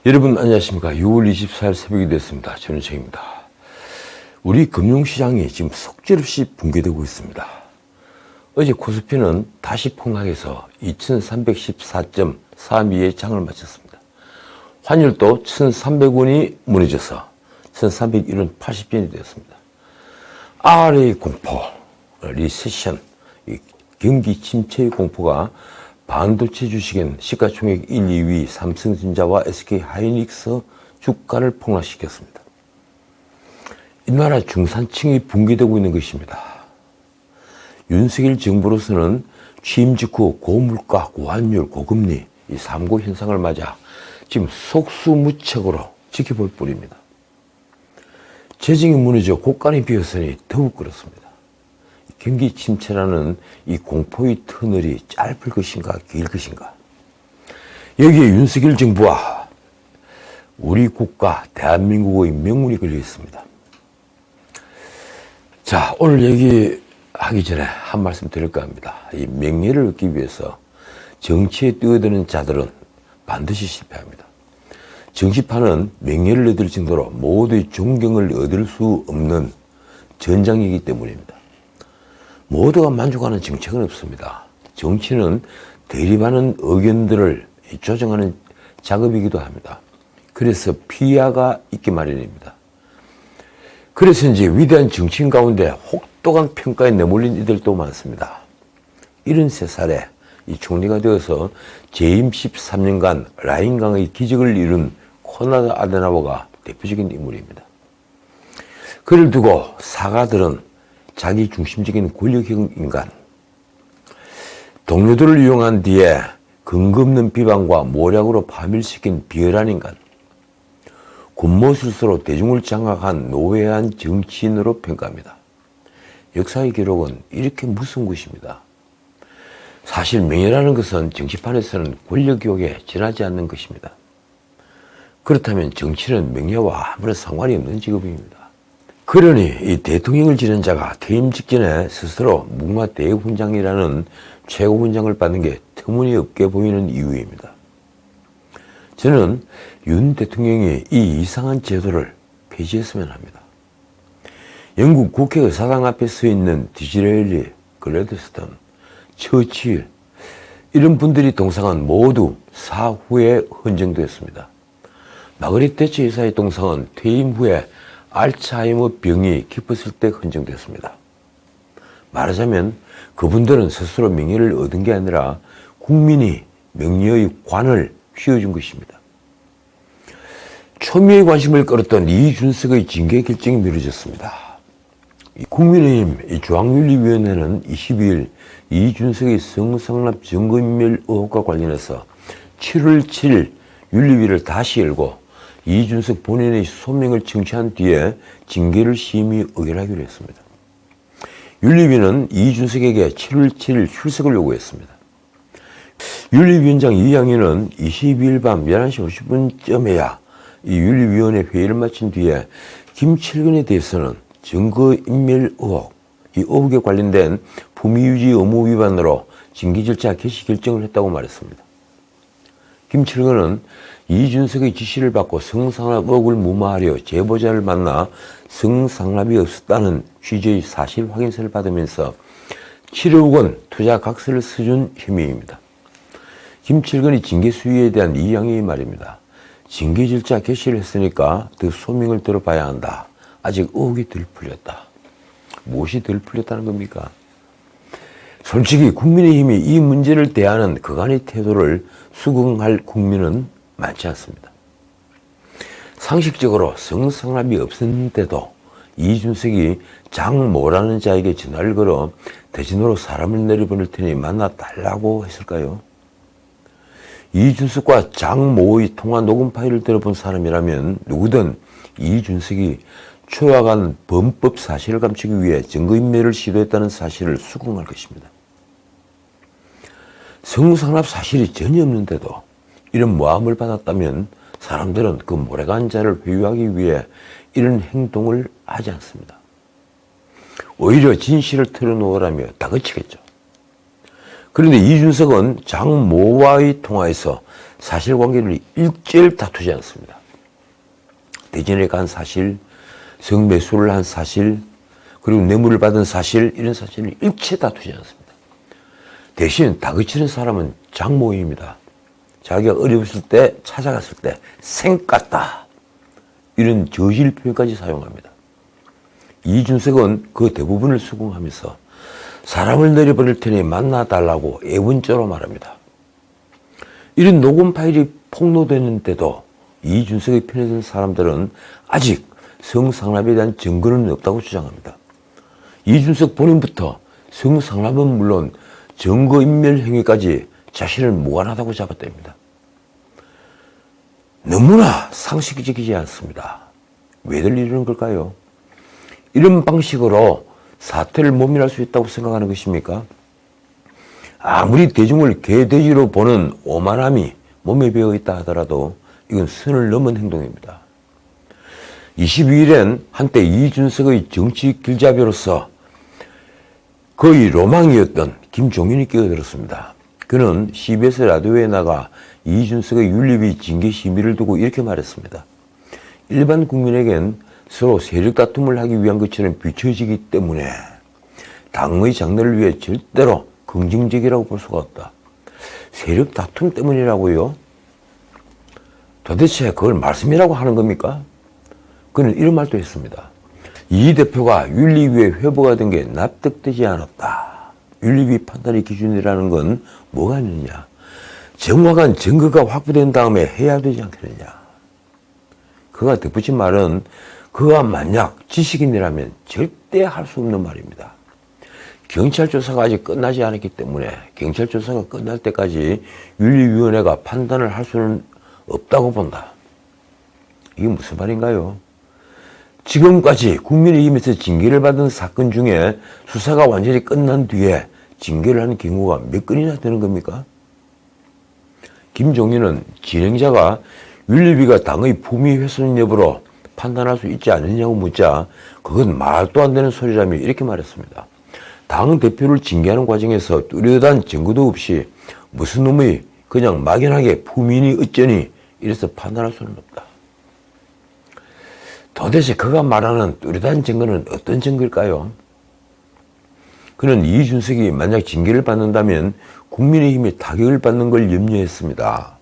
여러분 안녕하십니까. 6월 24일 새벽이 됐습니다. 저는 최입니다. 우리 금융시장이 지금 속절없이 붕괴되고 있습니다. 어제 코스피는 다시 폭락해서 2314.32에 장을 마쳤습니다. 환율도 1300원이 무너져서 1301원 80전이 되었습니다. RA 공포, 리세션, 경기 침체의 공포가 반도체 주식엔 시가총액 1, 2위 삼성전자와 SK하이닉스 주가를 폭락시켰습니다. 이 나라 중산층이 붕괴되고 있는 것입니다. 윤석열 정부로서는 취임 직후 고물가, 고환율, 고금리 이 3고 현상을 맞아 지금 속수무책으로 지켜볼 뿐입니다. 재정이 무너져 곳간이 비었으니 더욱 그렇습니다. 경기 침체라는 이 공포의 터널이 짧을 것인가 길 것인가. 여기에 윤석열 정부와 우리 국가 대한민국의 명운이 걸려 있습니다. 자, 오늘 얘기하기 전에 한 말씀 드릴까 합니다. 이 명예를 얻기 위해서 정치에 뛰어드는 자들은 반드시 실패합니다. 정치판은 명예를 얻을 정도로 모두의 존경을 얻을 수 없는 전장이기 때문입니다. 모두가 만족하는 정책은 없습니다. 정치는 대립하는 의견들을 조정하는 작업이기도 합니다. 그래서 피해가 있기 마련입니다. 그래서인지 위대한 정치인 가운데 혹독한 평가에 내몰린 이들도 많습니다. 73살에 이 총리가 되어서 재임 13년간 라인강의 기적을 이룬 코나드 아데나워가 대표적인 인물입니다. 그를 두고 사가들은 자기 중심적인 권력형 인간, 동료들을 이용한 뒤에 근거 없는 비방과 모략으로 파멸시킨 비열한 인간, 군모술수로 대중을 장악한 노회한 정치인으로 평가합니다. 역사의 기록은 이렇게 무서운 것입니다. 사실 명예라는 것은 정치판에서는 권력욕에 지나지 않는 것입니다. 그렇다면 정치는 명예와 아무런 상관이 없는 직업입니다. 그러니 이 대통령을 지낸 자가 퇴임 직전에 스스로 무궁화 대훈장이라는 최고 훈장을 받는 게 터무니없게 보이는 이유입니다. 저는 윤 대통령이 이 이상한 제도를 폐지했으면 합니다. 영국 국회 의사당 앞에 서 있는 디즈레일리, 글래드스턴, 처칠 이런 분들이 동상은 모두 사후에 헌정되었습니다. 마거릿 대처 여사의 동상은 퇴임 후에 알츠하이머 병이 깊었을 때 헌정됐습니다. 말하자면 그분들은 스스로 명예를 얻은 게 아니라 국민이 명예의 관을 휘어준 것입니다. 초미의 관심을 끌었던 이준석의 징계 결정이 미뤄졌습니다. 국민의힘 중앙윤리위원회는 22일 이준석의 성상납 증거인멸 의혹과 관련해서 7월 7일 윤리위를 다시 열고 이준석 본인의 소명을 청취한 뒤에 징계를 심의 의결하기로 했습니다. 윤리위는 이준석에게 7월 7일 출석을 요구했습니다. 윤리위원장 이양희는 22일 밤 11시 50분쯤에야 이 윤리위원회 회의를 마친 뒤에 김철근에 대해서는 증거인멸 의혹, 이 의혹에 관련된 품위유지 의무 위반으로 징계 절차 개시 결정을 했다고 말했습니다. 김철근은 이준석의 지시를 받고 성상납 의혹을 무마하려 제보자를 만나 성상납이 없었다는 취지의 사실 확인서를 받으면서 7억 원 투자 각서를 써준 혐의입니다. 김철근이 징계 수위에 대한 이양희의 말입니다. 징계 절차 개시를 했으니까 더 소명을 들어봐야 한다. 아직 의혹이 덜 풀렸다. 무엇이 덜 풀렸다는 겁니까? 솔직히 국민의힘이 이 문제를 대하는 그간의 태도를 수긍할 국민은 많지 않습니다. 상식적으로 성상납이 없었는데도 이준석이 장모라는 자에게 전화를 걸어 대진으로 사람을 내려보낼 테니 만나달라고 했을까요? 이준석과 장모의 통화 녹음 파일을 들어본 사람이라면 누구든 이준석이 초약한 범법 사실을 감추기 위해 증거인멸을 시도했다는 사실을 수긍할 것입니다. 성상납 사실이 전혀 없는데도 이런 모함을 받았다면 사람들은 그 모래간 자를 회유하기 위해 이런 행동을 하지 않습니다. 오히려 진실을 털어놓으라며 다그치겠죠. 그런데 이준석은 장모와의 통화에서 사실관계를 일절 다투지 않습니다. 대전에 간 사실, 성매수를 한 사실, 그리고 뇌물을 받은 사실, 이런 사실을 일체 다투지 않습니다. 대신 다그치는 사람은 장모입니다. 자기가 어려웠을 때, 찾아갔을 때 생깠다, 이런 저질 표현까지 사용합니다. 이준석은 그 대부분을 수긍하면서 사람을 내려버릴 테니 만나달라고 애원조로 말합니다. 이런 녹음 파일이 폭로되는데도 이준석의 편에 든 사람들은 아직 성상납에 대한 증거는 없다고 주장합니다. 이준석 본인부터 성상납은 물론 증거인멸 행위까지 자신을 무관하다고 잡아댑니다. 너무나 상식적이지 않습니다. 왜들 이러는 걸까요? 이런 방식으로 사태를 모면할 수 있다고 생각하는 것입니까? 아무리 대중을 개돼지로 보는 오만함이 몸에 배어 있다 하더라도 이건 선을 넘은 행동입니다. 22일엔 한때 이준석의 정치 길잡이로서 거의 로망이었던 김종인이 끼어들었습니다. 그는 CBS 라디오에 나가 이준석의 윤리위 징계 심의를 두고 이렇게 말했습니다. 일반 국민에겐 서로 세력 다툼을 하기 위한 것처럼 비춰지기 때문에 당의 장래를 위해 절대로 긍정적이라고 볼 수가 없다. 세력 다툼 때문이라고요? 도대체 그걸 말씀이라고 하는 겁니까? 그는 이런 말도 했습니다. 이 대표가 윤리위에 회부가 된 게 납득되지 않았다. 윤리위 판단의 기준이라는 건 뭐가 있느냐? 정확한 증거가 확보된 다음에 해야 되지 않겠느냐? 그가 덧붙인 말은 그가 만약 지식인이라면 절대 할 수 없는 말입니다. 경찰 조사가 아직 끝나지 않았기 때문에 경찰 조사가 끝날 때까지 윤리위원회가 판단을 할 수는 없다고 본다. 이게 무슨 말인가요? 지금까지 국민의힘에서 징계를 받은 사건 중에 수사가 완전히 끝난 뒤에 징계를 하는 경우가 몇 건이나 되는 겁니까? 김종인은 진행자가 윤리위가 당의 품위 훼손 여부로 판단할 수 있지 않느냐고 묻자 그건 말도 안 되는 소리라며 이렇게 말했습니다. 당 대표를 징계하는 과정에서 뚜렷한 증거도 없이 무슨 놈의 그냥 막연하게 품위니 어쩌니 이래서 판단할 수는 없다. 도대체 그가 말하는 뚜렷한 증거는 어떤 증거일까요? 그는 이준석이 만약 징계를 받는다면 국민의힘이 타격을 받는 걸 염려했습니다.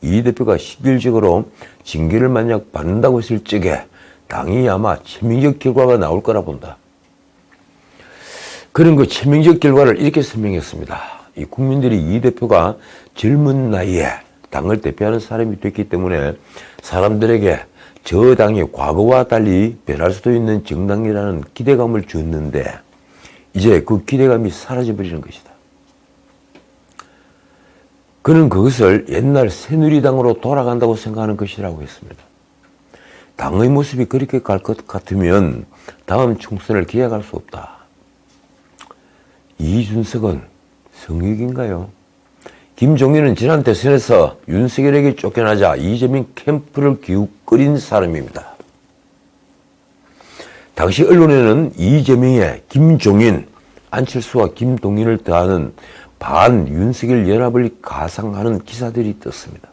이 대표가 실질적으로 징계를 만약 받는다고 했을 적에 당이 아마 치명적 결과가 나올 거라 본다. 그는 그 치명적 결과를 이렇게 설명했습니다. 이 국민들이 이 대표가 젊은 나이에 당을 대표하는 사람이 됐기 때문에 사람들에게 저 당이 과거와 달리 변할 수도 있는 정당이라는 기대감을 줬는데 이제 그 기대감이 사라져버리는 것이다. 그는 그것을 옛날 새누리당으로 돌아간다고 생각하는 것이라고 했습니다. 당의 모습이 그렇게 갈 것 같으면 다음 총선을 기약할 수 없다. 이준석은 성역인가요? 김종인은 지난 대선에서 윤석열에게 쫓겨나자 이재명 캠프를 기웃거린 사람입니다. 당시 언론에는 이재명의 김종인, 안철수와 김동인을 더하는 반윤석열 연합을 가상하는 기사들이 떴습니다.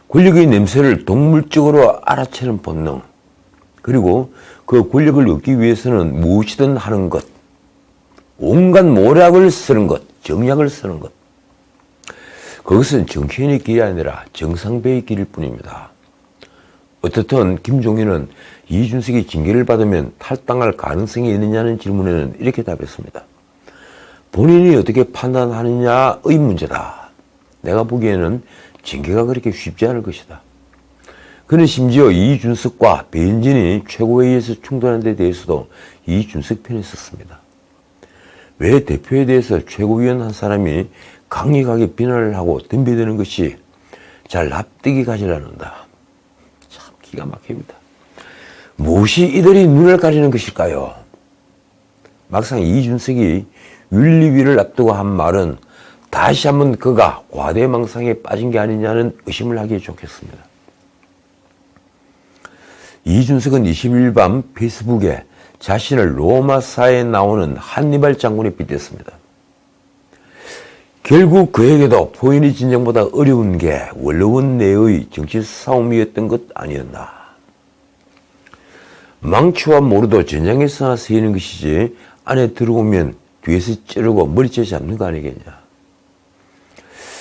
권력의 냄새를 동물적으로 알아채는 본능, 그리고 그 권력을 얻기 위해서는 무엇이든 하는 것, 온갖 모략을 쓰는 것, 정략을 쓰는 것. 그것은 정치인의 길이 아니라 정상배의 길일 뿐입니다. 어떻든 김종인은 이준석이 징계를 받으면 탈당할 가능성이 있느냐는 질문에는 이렇게 답했습니다. 본인이 어떻게 판단하느냐의 문제다. 내가 보기에는 징계가 그렇게 쉽지 않을 것이다. 그는 심지어 이준석과 배현진이 최고회의에서 충돌한 데 대해서도 이준석 편에 섰습니다. 왜 대표에 대해서 최고위원 한 사람이 강력하게 비난을 하고 덤벼드는 것이 잘 납득이 가지 않는다. 참 기가 막힙니다. 무엇이 이들이 눈을 가리는 것일까요? 막상 이준석이 윤리위를 앞두고 한 말은 다시 한번 그가 과대망상에 빠진 게 아니냐는 의심을 하기에 좋겠습니다. 이준석은 20일 밤 페이스북에 자신을 로마사에 나오는 한니발 장군에 빗댔습니다. 결국 그에게도 포인의 진정보다 어려운 게 원로원 내의 정치 싸움이었던 것 아니었나. 망치와 모루도 전장에서나 쓰이는 것이지 안에 들어오면 뒤에서 찌르고 머리채 잡는 거 아니겠냐.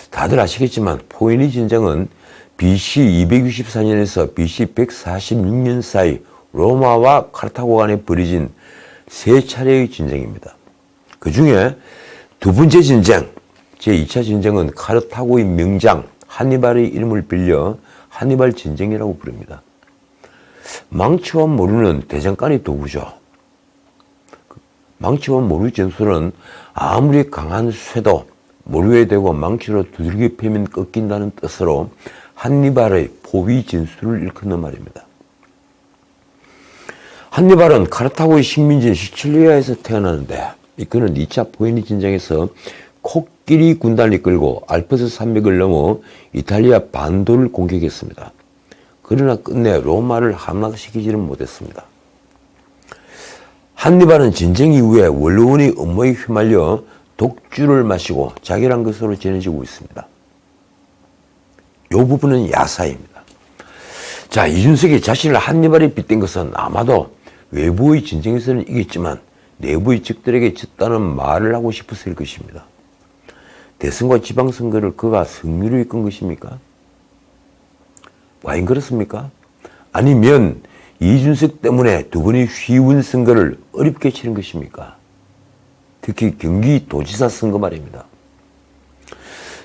다들 아시겠지만 포인의 전쟁은 BC 264년에서 BC 146년 사이 로마와 카르타고 간에 벌어진 세 차례의 전쟁입니다. 그 중에 두 번째 전쟁, 제2차 전쟁은 카르타고의 명장 한니발의 이름을 빌려 한니발 전쟁이라고 부릅니다. 망치와 모루는 대장간의 도구죠. 망치와 모루 전술은 아무리 강한 쇠도 모루에 대고 망치로 두들겨 패면 꺾인다는 뜻으로 한니발의 포위 전술을 일컫는 말입니다. 한니발은 카르타고의 식민지 시칠리아에서 태어나는데 그는 2차 포에니 전쟁에서 코끼리 군단을 이끌고 알프스 산맥을 넘어 이탈리아 반도를 공격했습니다. 그러나 끝내 로마를 함락시키지는 못했습니다. 한니발은 전쟁 이후에 원로원의 음모에 휘말려 독주를 마시고 자결한 것으로 전해지고 있습니다. 이 부분은 야사입니다. 자, 이준석이 자신을 한니발에 빗댄 것은 아마도 외부의 전쟁에서는 이겼지만 내부의 적들에게 졌다는 말을 하고 싶어서일 것입니다. 대선과 지방선거를 그가 승리로 이끈 것입니까? 과연 그렇습니까? 아니면 이준석 때문에 두 번의 쉬운 선거를 어렵게 치른 것입니까? 특히 경기도지사 선거 말입니다.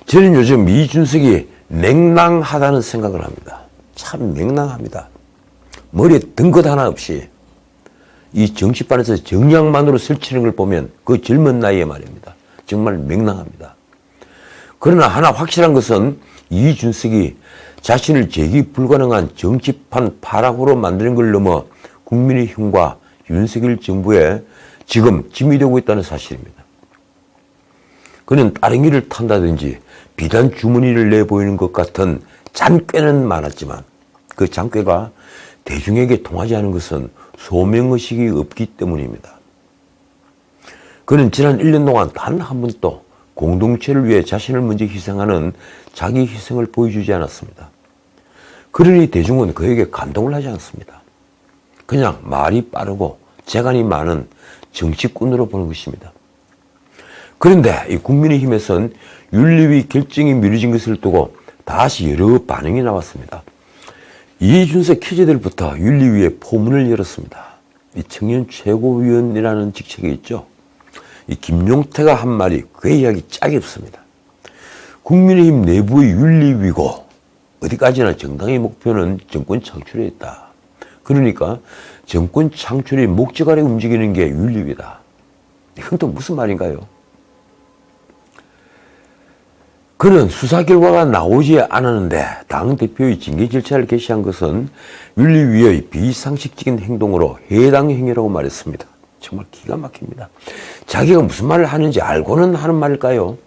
저는 요즘 이준석이 맹랑하다는 생각을 합니다. 참 맹랑합니다. 머리에 든 것 하나 없이 이 정치판에서 정량만으로 설치는 걸 보면 그 젊은 나이에 말입니다. 정말 맹랑합니다. 그러나 하나 확실한 것은 이준석이 자신을 재기 불가능한 정치판 파라고로 만드는 걸 넘어 국민의힘과 윤석열 정부에 지금 짐이 되고 있다는 사실입니다. 그는 다른 길을 탄다든지 비단 주머니를 내보이는 것 같은 잔꾀는 많았지만 그 잔꾀가 대중에게 통하지 않은 것은 소명의식이 없기 때문입니다. 그는 지난 1년 동안 단 한 번도 공동체를 위해 자신을 먼저 희생하는 자기 희생을 보여주지 않았습니다. 그러니 대중은 그에게 감동을 하지 않습니다. 그냥 말이 빠르고 재간이 많은 정치꾼으로 보는 것입니다. 그런데 이 국민의힘에선 윤리위 결정이 미뤄진 것을 두고 다시 여러 반응이 나왔습니다. 이준석 키즈들부터 윤리위에 포문을 열었습니다. 이 청년 최고위원이라는 직책이 있죠. 이 김용태가 한 말이 그의 이야기 짝이 없습니다. 국민의힘 내부의 윤리위고 어디까지나 정당의 목표는 정권 창출에 있다. 그러니까 정권 창출의 목적 아래 움직이는 게 윤리위다. 이건 또 무슨 말인가요? 그는 수사 결과가 나오지 않았는데 당대표의 징계 절차를 개시한 것은 윤리위의 비상식적인 행동으로 해당 행위라고 말했습니다. 정말 기가 막힙니다. 자기가 무슨 말을 하는지 알고는 하는 말일까요?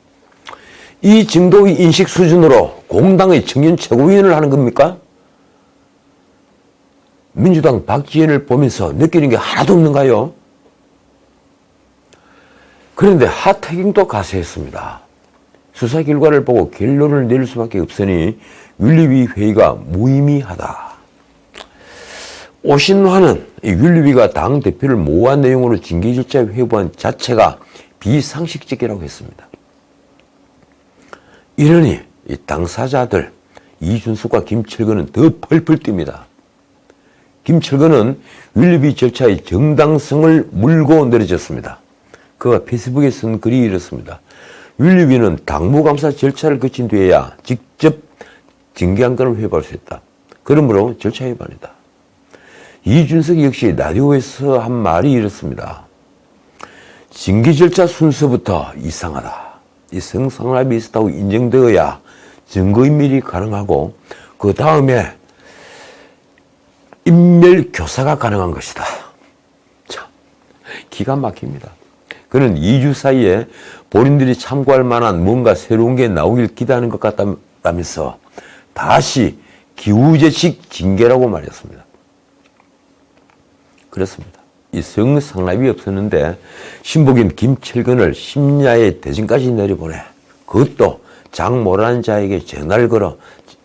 이 정도의 인식 수준으로 공당의 청년 최고위원을 하는 겁니까? 민주당 박지원을 보면서 느끼는 게 하나도 없는가요? 그런데 하태경도 가세했습니다. 수사 결과를 보고 결론을 내릴 수밖에 없으니 윤리위 회의가 무의미하다. 오신환은 윤리위가 당대표를 모호한 내용으로 징계 절차에 회부한 자체가 비상식적이라고 했습니다. 이러니 이 당사자들 이준석과 김철근은 더 펄펄 뜁니다. 김철근은 윤리위 절차의 정당성을 물고 내려졌습니다. 그가 페이스북에 쓴 글이 이렇습니다. 윤리위는 당무감사 절차를 거친 뒤에야 직접 징계한 건을 회부할 수 있다. 그러므로 절차 위반이다. 이준석 역시 라디오에서 한 말이 이렇습니다. 징계 절차 순서부터 이상하다. 이 성상납이 있었다고 인정되어야 증거인멸이 가능하고 그 다음에 인멸교사가 가능한 것이다. 참 기가 막힙니다. 그는 2주 사이에 본인들이 참고할 만한 뭔가 새로운 게 나오길 기대하는 것 같다면서 다시 기우제식 징계라고 말했습니다. 그렇습니다. 이 성상납이 없었는데 신복인 김철근을 심야에 대전까지 내려보내 그것도 장모라는 자에게 전화를 걸어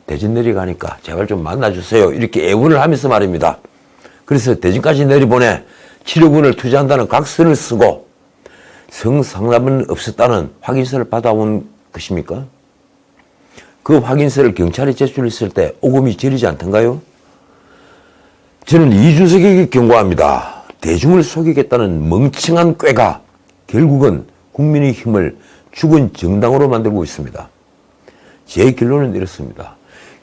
대전 내려가니까 제발 좀 만나주세요. 이렇게 애원을 하면서 말입니다. 그래서 대전까지 내려보내 치료군을 투자한다는 각서를 쓰고 성상납은 없었다는 확인서를 받아온 것입니까? 그 확인서를 경찰에 제출했을 때 오금이 저리지 않던가요? 저는 이준석에게 경고합니다. 대중을 속이겠다는 멍청한 꾀가 결국은 국민의 힘을 죽은 정당으로 만들고 있습니다. 제 결론은 이렇습니다.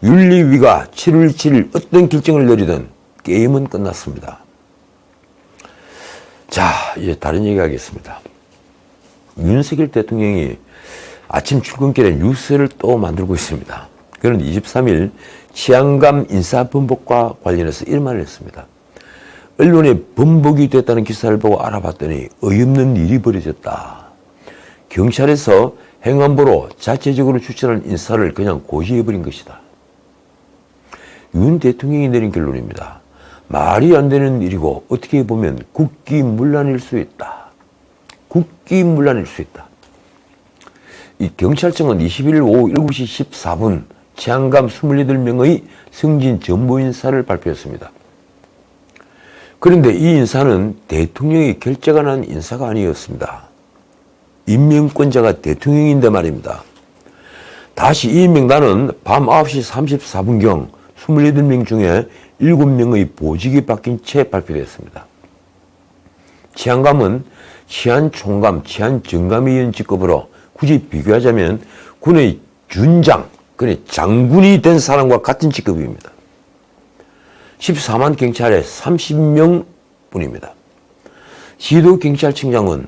윤리위가 7월 7일 어떤 결정을 내리든 게임은 끝났습니다. 자, 이제 다른 얘기 하겠습니다. 윤석열 대통령이 아침 출근길에 뉴스를 또 만들고 있습니다. 그는 23일 치안감 인사범벅과 관련해서 이런 말을 했습니다. 언론에 범벅이 됐다는 기사를 보고 알아봤더니 어이없는 일이 벌어졌다. 경찰에서 행안부로 자체적으로 추천한 인사를 그냥 고시해버린 것이다. 윤 대통령이 내린 결론입니다. 말이 안 되는 일이고 어떻게 보면 국기문란일 수 있다. 국기문란일 수 있다. 이 경찰청은 21일 오후 7시 14분 치안감 28명의 승진 전보 인사를 발표했습니다. 그런데 이 인사는 대통령이 결재가 인사가 아니었습니다. 임명권자가 대통령인데 말입니다. 다시 이 명단은 밤 9시 34분경 28명 중에 7명의 보직이 바뀐 채 발표됐습니다. 치안감은 치안총감, 치안정감위원 직급으로 굳이 비교하자면 군의 준장, 그래 장군이 된 사람과 같은 직급입니다. 14만 경찰에 30명 뿐입니다. 지도경찰청장은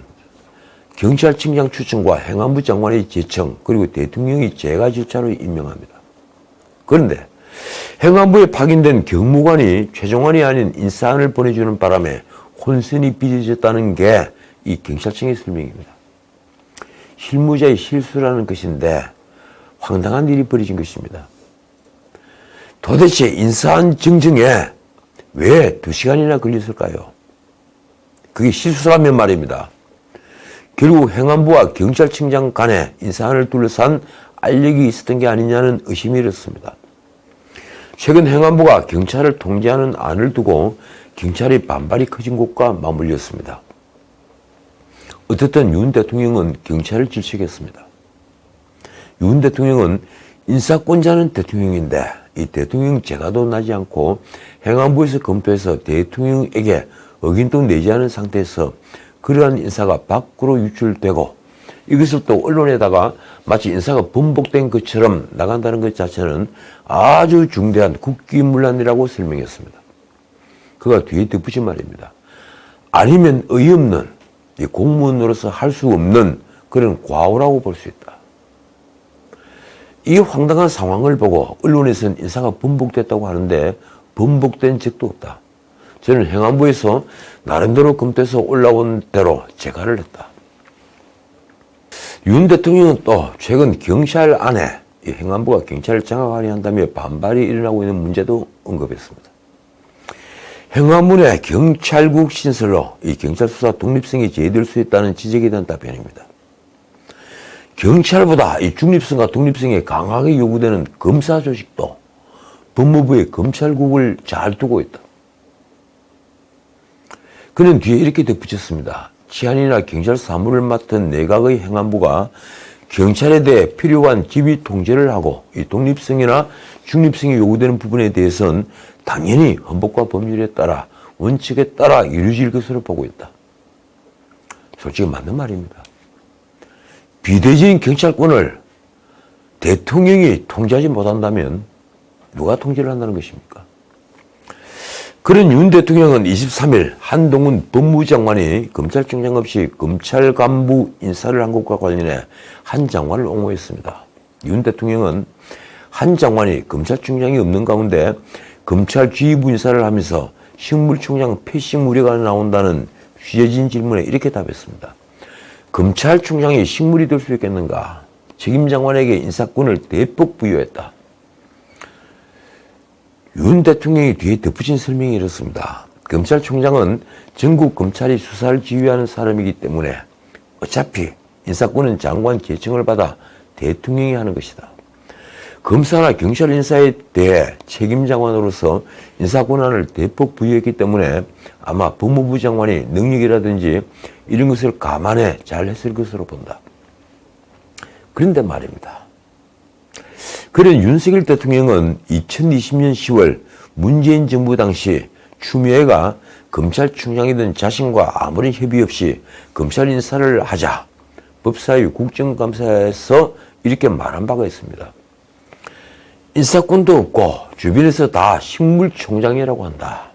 경찰청장 추천과 행안부 장관의 제청 그리고 대통령이 재가 절차로 임명합니다. 그런데 행안부에 파견된 경무관이 최종안이 아닌 인사안을 보내주는 바람에 혼선이 빚어졌다는 게 이 경찰청의 설명입니다. 실무자의 실수라는 것인데 황당한 일이 벌어진 것입니다. 도대체 인사안 정정에 왜 2시간이나 걸렸을까요? 그게 실수라면 말입니다. 결국 행안부와 경찰청장 간에 인사안을 둘러싼 알력이 있었던 게 아니냐는 의심이 일었습니다. 최근 행안부가 경찰을 통제하는 안을 두고 경찰의 반발이 커진 것과 맞물렸습니다. 어쨌든 윤 대통령은 경찰을 질책했습니다. 윤 대통령은 인사권자는 대통령인데 이 대통령 재가도 나지 않고 행안부에서 검토해서 대통령에게 의견도 내지 않은 상태에서 그러한 인사가 밖으로 유출되고 이것을 또 언론에다가 마치 인사가 번복된 것처럼 나간다는 것 자체는 아주 중대한 국기문란이라고 설명했습니다. 그가 뒤에 덧붙인 말입니다. 아니면 어이없는 공무원으로서 할 수 없는 그런 과오라고 볼 수 있다. 이 황당한 상황을 보고 언론에서는 인사가 번복됐다고 하는데 번복된 적도 없다. 저는 행안부에서 나름대로 검토해서 올라온 대로 재가를 했다. 윤 대통령은 또 최근 경찰 안에 행안부가 경찰을 장악하려 한다며 반발이 일어나고 있는 문제도 언급했습니다. 행안부 내 경찰국 신설로 이 경찰 수사 독립성이 제외될 수 있다는 지적에 대한 답변입니다. 경찰보다 이 중립성과 독립성이 강하게 요구되는 검사 조직도 법무부의 검찰국을 잘 두고 있다. 그는 뒤에 이렇게 덧붙였습니다. 치안이나 경찰 사무를 맡은 내각의 행안부가 경찰에 대해 필요한 지휘 통제를 하고 이 독립성이나 중립성이 요구되는 부분에 대해서는 당연히 헌법과 법률에 따라 원칙에 따라 이루어질 것으로 보고 있다. 솔직히 맞는 말입니다. 비대적인 경찰권을 대통령이 통제하지 못한다면 누가 통제를 한다는 것입니까? 그런 윤 대통령은 23일 한동훈 법무장관이 검찰총장 없이 검찰 간부 인사를 한 것과 관련해 한 장관을 옹호했습니다. 윤 대통령은 한 장관이 검찰총장이 없는 가운데 검찰 지휘부 인사를 하면서 식물총장 패싱 우려가 나온다는 취재진 질문에 이렇게 답했습니다. 검찰총장이 식물이 될 수 있겠는가? 책임장관에게 인사권을 대폭 부여했다. 윤 대통령이 뒤에 덧붙인 설명이 이렇습니다. 검찰총장은 전국 검찰이 수사를 지휘하는 사람이기 때문에 어차피 인사권은 장관 제청을 받아 대통령이 하는 것이다. 검사나 경찰 인사에 대해 책임장관으로서 인사권한을 대폭 부여했기 때문에 아마 법무부 장관이 능력이라든지 이런 것을 감안해 잘 했을 것으로 본다. 그런데 말입니다. 그런 윤석열 대통령은 2020년 10월 문재인 정부 당시 추미애가 검찰총장이던 자신과 아무런 협의 없이 검찰 인사를 하자 법사위 국정감사에서 이렇게 말한 바가 있습니다. 인사권도 없고 주변에서 다 식물총장이라고 한다.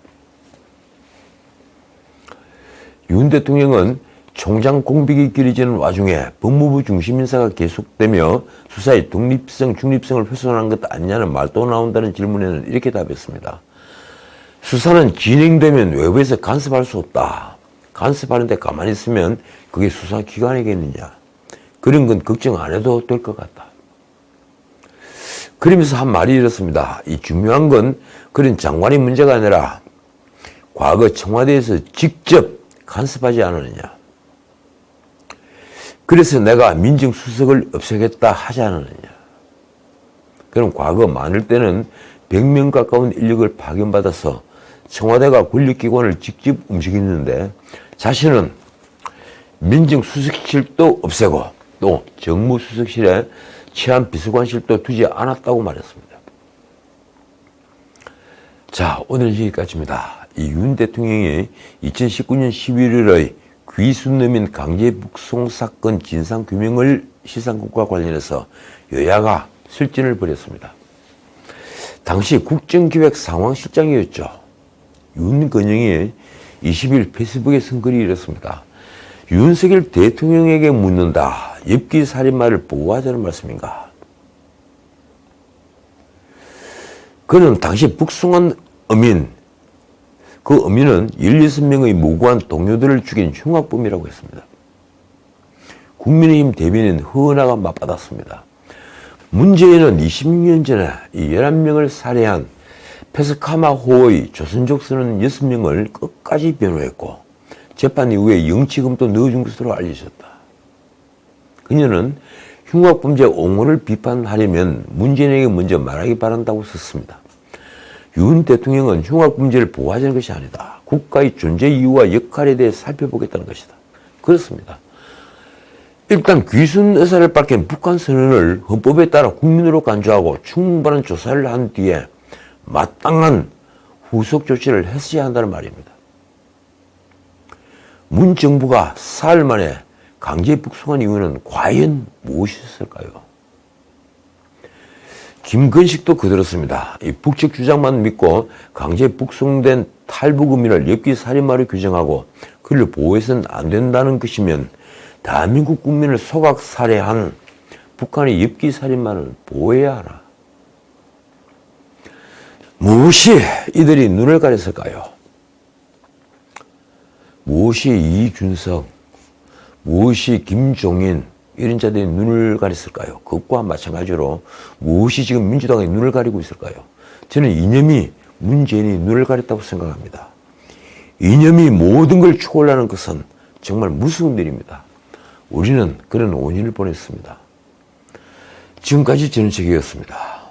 윤 대통령은 총장 공백이 길어지는 와중에 법무부 중심 인사가 계속되며 수사의 독립성, 중립성을 훼손한 것 아니냐는 말도 나온다는 질문에는 이렇게 답했습니다. 수사는 진행되면 외부에서 간섭할 수 없다. 간섭하는데 가만히 있으면 그게 수사기관이겠느냐. 그런 건 걱정 안 해도 될 것 같다. 그러면서 한 말이 이렇습니다. 이 중요한 건 그런 장관의 문제가 아니라 과거 청와대에서 직접 간섭하지 않았느냐. 그래서 내가 민정수석을 없애겠다 하지 않았느냐. 그럼 과거 많을 때는 100명 가까운 인력을 파견받아서 청와대가 권력기관을 직접 움직이는데 자신은 민정수석실도 없애고 또 정무수석실에 치안비서관실도 두지 않았다고 말했습니다. 자, 오늘 여기까지입니다. 이 윤 대통령이 2019년 11월의 귀순놈인 강제북송 사건 진상규명을 시사한 것과 관련해서 여야가 설전을 벌였습니다. 당시 국정기획상황실장이었죠. 윤건영이 20일 페이스북에 쓴 글이 이렇습니다. 윤석열 대통령에게 묻는다. 엽기살인마를 보호하자는 말씀인가? 그는 당시 북송한 어민, 그 어민은 16명의 무고한 동료들을 죽인 흉악범이라고 했습니다. 국민의힘 대변인 허은하가 맞받았습니다. 문재인은 20년 전에 이 11명을 살해한 페스카마호의 조선족 선원 6명을 끝까지 변호했고 재판 이후에 영치금도 넣어준 것으로 알려졌다. 그녀는 흉악범죄 옹호를 비판하려면 문재인에게 먼저 말하기 바란다고 썼습니다. 윤 대통령은 흉악범죄를 보호하자는 것이 아니다. 국가의 존재 이유와 역할에 대해 살펴보겠다는 것이다. 그렇습니다. 일단 귀순 의사를 밝힌 북한 선언을 헌법에 따라 국민으로 간주하고 충분한 조사를 한 뒤에 마땅한 후속 조치를 했어야 한다는 말입니다. 문 정부가 사흘 만에 강제 북송한 이유는 과연 무엇이었을까요? 김건식도 그들었습니다. 이 북측 주장만 믿고 강제 북송된 탈북어민을 엽기살인마로 규정하고 그를 보호해서는 안 된다는 것이면 대한민국 국민을 소각 살해한 북한의 엽기살인마를 보호해야 하나? 무엇이 이들이 눈을 가렸을까요? 무엇이 이준석, 무엇이 김종인 이런 자들이 눈을 가렸을까요? 그것과 마찬가지로 무엇이 지금 민주당의 눈을 가리고 있을까요? 저는 이념이 문재인이 눈을 가렸다고 생각합니다. 이념이 모든 걸 초월하는 것은 정말 무서운 일입니다. 우리는 그런 5년을 보냈습니다. 지금까지 전우책이었습니다.